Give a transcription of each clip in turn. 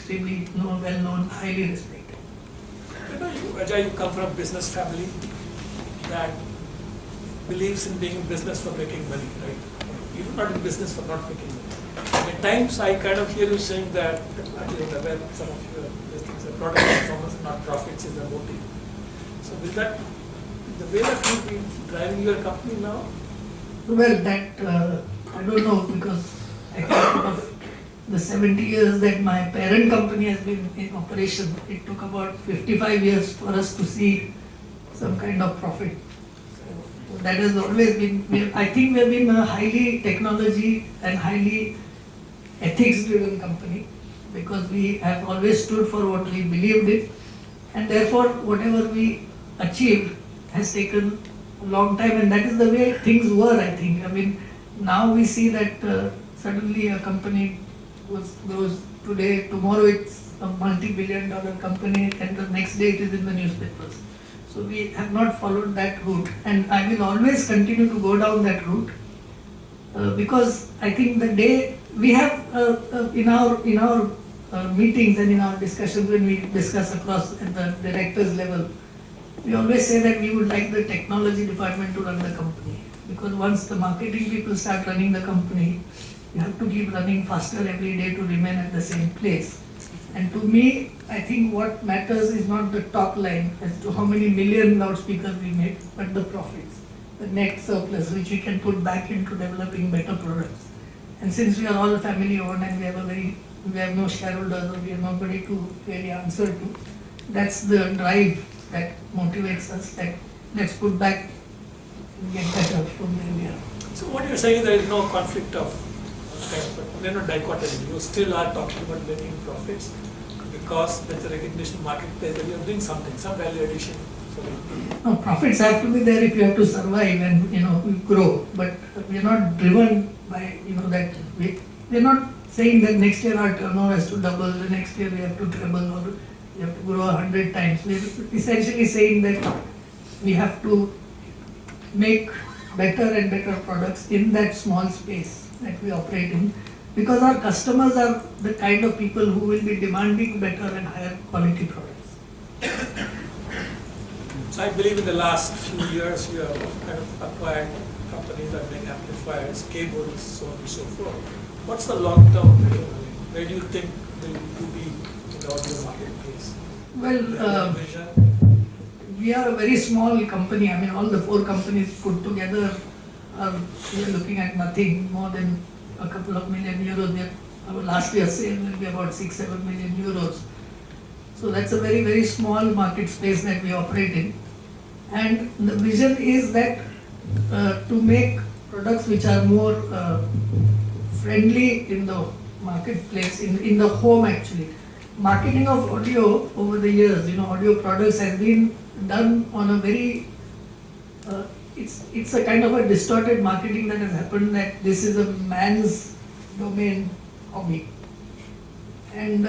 extremely well known, highly respected. You know, Ajay, you come from a business family that believes in being in business for making money, right? You're not in business for not making money. At times, I kind of hear you saying that, I don't know where some of your things are product performance, not profits, is the motive. So, will that, the way that you've been driving your company now? Well, that I don't know, because I think out of the 70 years that my parent company has been in operation, it took about 55 years for us to see some kind of profit. So that has always been, I think we have been a highly technology and highly ethics driven company, because we have always stood for what we believed in, and therefore whatever we achieved has taken a long time, and that is the way things were, I think. I mean, now we see that suddenly a company grows today, tomorrow it's a multi-billion-dollar company, and the next day it is in the newspapers. So we have not followed that route, and I will always continue to go down that route, because I think the day we have in our meetings and in our discussions, when we discuss across at the directors level, we always say that we would like the technology department to run the company, because once the marketing people start running the company, you have to keep running faster every day to remain at the same place. And to me, I think what matters is not the top line as to how many million loudspeakers we make, but the profits, the net surplus, which we can put back into developing better products. And since we are all family owned and we have no shareholders, or we have nobody to really answer to, that's the drive that motivates us, that let's put back and get better from where we are. So what you're saying, there is no conflict of but there are no dichotomy. You still are talking about making profits because there's a recognition marketplace that you're doing something, some value addition. No, profits have to be there if you have to survive and grow. But we are not driven by that we're not saying that next year our turnover has to double, the next year we have to treble, or we have to grow 100 times. We're essentially saying that we have to make better and better products in that small space that we operate in, because our customers are the kind of people who will be demanding better and higher quality products. So I believe in the last few years you have kind of acquired companies that make amplifiers, cables, so on and so forth. What's the long-term vision? Where do you think will you be in the audio marketplace? Well, we are a very small company. I mean, all the 4 companies put together we are looking at nothing more than a couple of million euros. Our last year's sale will be about 6-7 million euros. So that's a very, very small market space that we operate in. And the vision is that to make products which are more friendly in the marketplace, in the home actually. Marketing of audio over the years, audio products has been done on a very it's a kind of a distorted marketing that has happened, that this is a man's domain hobby. And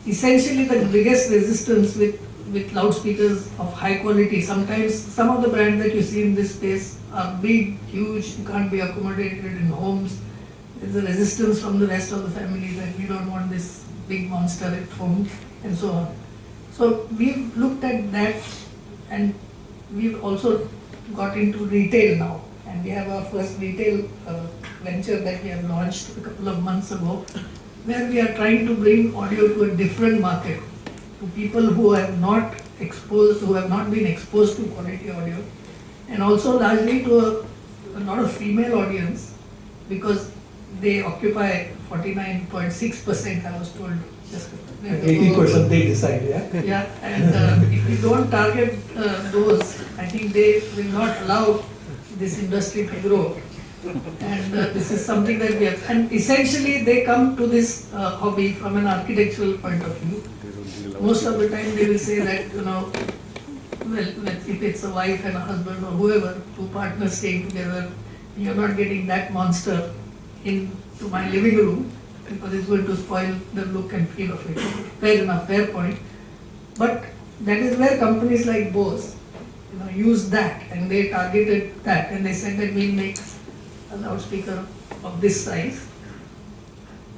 essentially the biggest resistance with loudspeakers of high quality, sometimes some of the brands that you see in this space are big, huge, you can't be accommodated in homes. There's a resistance from the rest of the family that we don't want this big monster at home, and so on. So we've looked at that, and we've also got into retail now, and we have our first retail venture that we have launched a couple of months ago, where we are trying to bring audio to a different market, to people who have not been exposed to quality audio, and also largely to a lot of female audience, because they occupy 49.6%, I was told. 80% they decide, yeah? Yeah, and if we don't target those, I think they will not allow this industry to grow. And this is something that we have. And essentially they come to this hobby from an architectural point of view. Most of the time they will say that, well, if it's a wife and a husband or whoever, 2 partners staying together, you're not getting that monster into my living room, because it's going to spoil the look and feel of it. Fair enough, fair point. But that is where companies like Bose use that, and they targeted that, and they said that we'll make a loudspeaker of this size,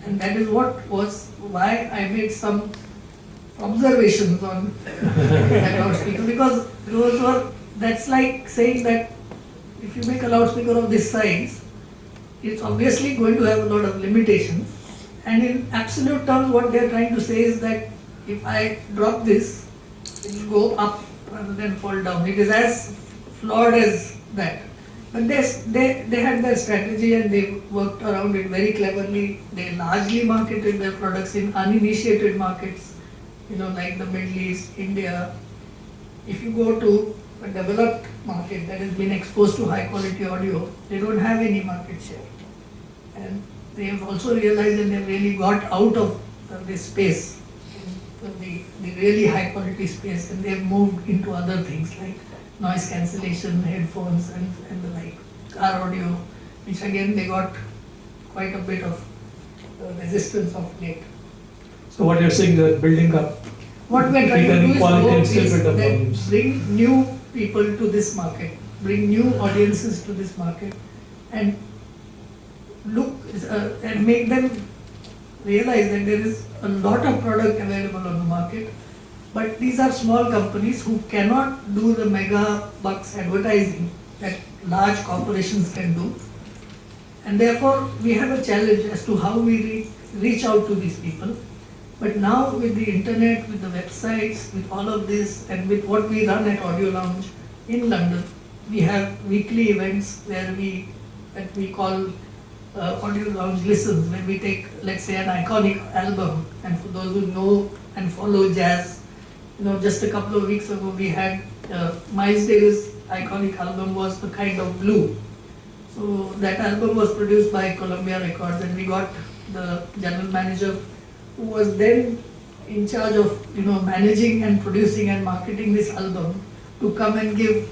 And that is what was why I made some observations on that loudspeaker, because that's like saying that if you make a loudspeaker of this size, it's obviously going to have a lot of limitations. And in absolute terms, what they're trying to say is that if I drop this, it will go up rather than fall down. It is as flawed as that. But they had their strategy and they worked around it very cleverly. They largely marketed their products in uninitiated markets, like the Middle East, India. If you go to a developed market that has been exposed to high quality audio, they don't have any market share. And they have also realized that they've really got out of this space, the really high quality space, and they've moved into other things like noise cancellation, headphones and the like, car audio, which again they got quite a bit of resistance of late. So what you're saying, they're building up. What we're trying to do is Quality grow and still is build up that volumes. bring new people to this market, bring new audiences to this market, and look and make them realize that there is a lot of product available on the market, but these are small companies who cannot do the mega bucks advertising that large corporations can do, and therefore we have a challenge as to how we reach out to these people. But now with the internet, with the websites, with all of this, and with what we run at Audio Lounge in London, we have weekly events that we call Audio Lounge Listens, where we take, let's say, an iconic album. And for those who know and follow jazz, just a couple of weeks ago we had Miles Davis' iconic album was The Kind of Blue. So that album was produced by Columbia Records, and we got the general manager who was then in charge of managing and producing and marketing this album to come and give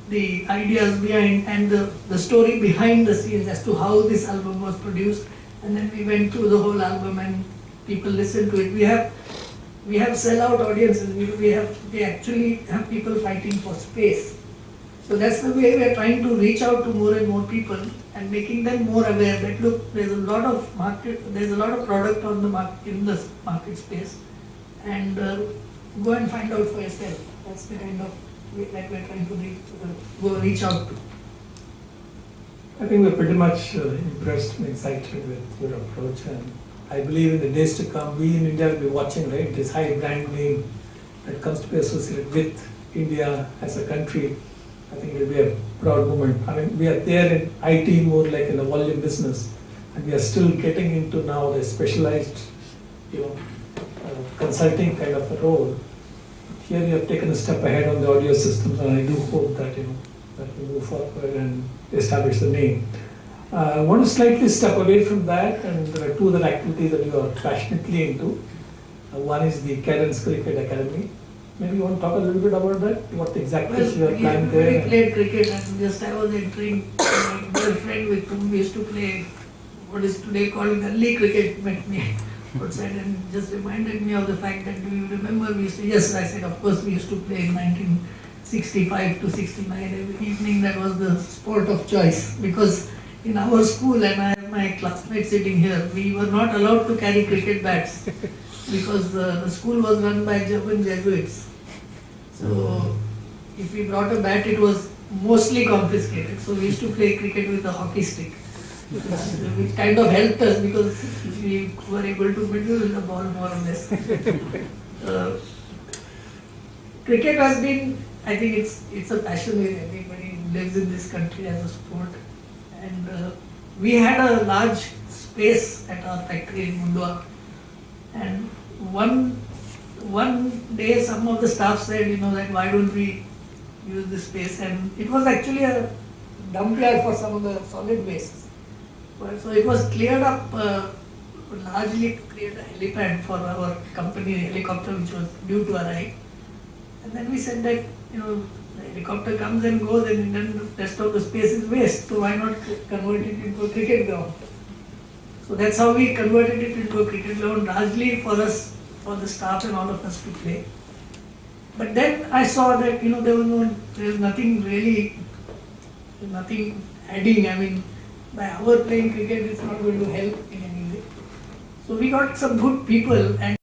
the ideas behind and the story behind the scenes as to how this album was produced. And then we went through the whole album and people listened to it. We have sellout audiences. We actually have people fighting for space. So that's the way we are trying to reach out to more and more people and making them more aware that look, there's a lot of product on the market, in this market space, and go and find out for yourself. That's the kind of way that we're trying to reach out to. I think we're pretty much impressed and excited with your approach, and I believe in the days to come, we in India will be watching, right, this high brand name that comes to be associated with India as a country. I think it will be a proud moment. I mean, we are there in IT more like in the volume business, and we are still getting into now the specialized, consulting kind of a role. Here you have taken a step ahead on the audio systems, and I do hope that that we move forward and establish the name. I want to slightly step away from that, and there are two other activities that you are passionately into. One is the Cadence Cricket Academy. Maybe you want to talk a little bit about that? What exactly is your plan there? We played cricket, and I was entering my girlfriend with whom we used to play what is today called gully cricket, met me outside and just reminded me of the fact that, do you remember we used to, yes, I said, of course we used to play in 1965 to 69 every evening. That was the sport of choice, because in our school, and I have my classmates sitting here, we were not allowed to carry cricket bats because the school was run by German Jesuits. So if we brought a bat, it was mostly confiscated. So we used to play cricket with a hockey stick, which kind of helped us because we were able to middle the ball more or less. Cricket has been, I think it's a passion with everybody who lives in this country as a sport. And we had a large space at our factory in Mundwa. And one day some of the staff said, that why don't we use this space? And it was actually a dump yard for some of the solid wastes. So it was cleared up largely to create a helipad for our company helicopter, which was due to arrive. And then we said that, the helicopter comes and goes, and then the rest of the space is waste. So why not convert it into a cricket ground? So that's how we converted it into a cricket ground, largely for us, for the staff and all of us to play. But then I saw that there was nothing adding. I mean, by our playing cricket, it's not going to help in any way. So we got some good people, and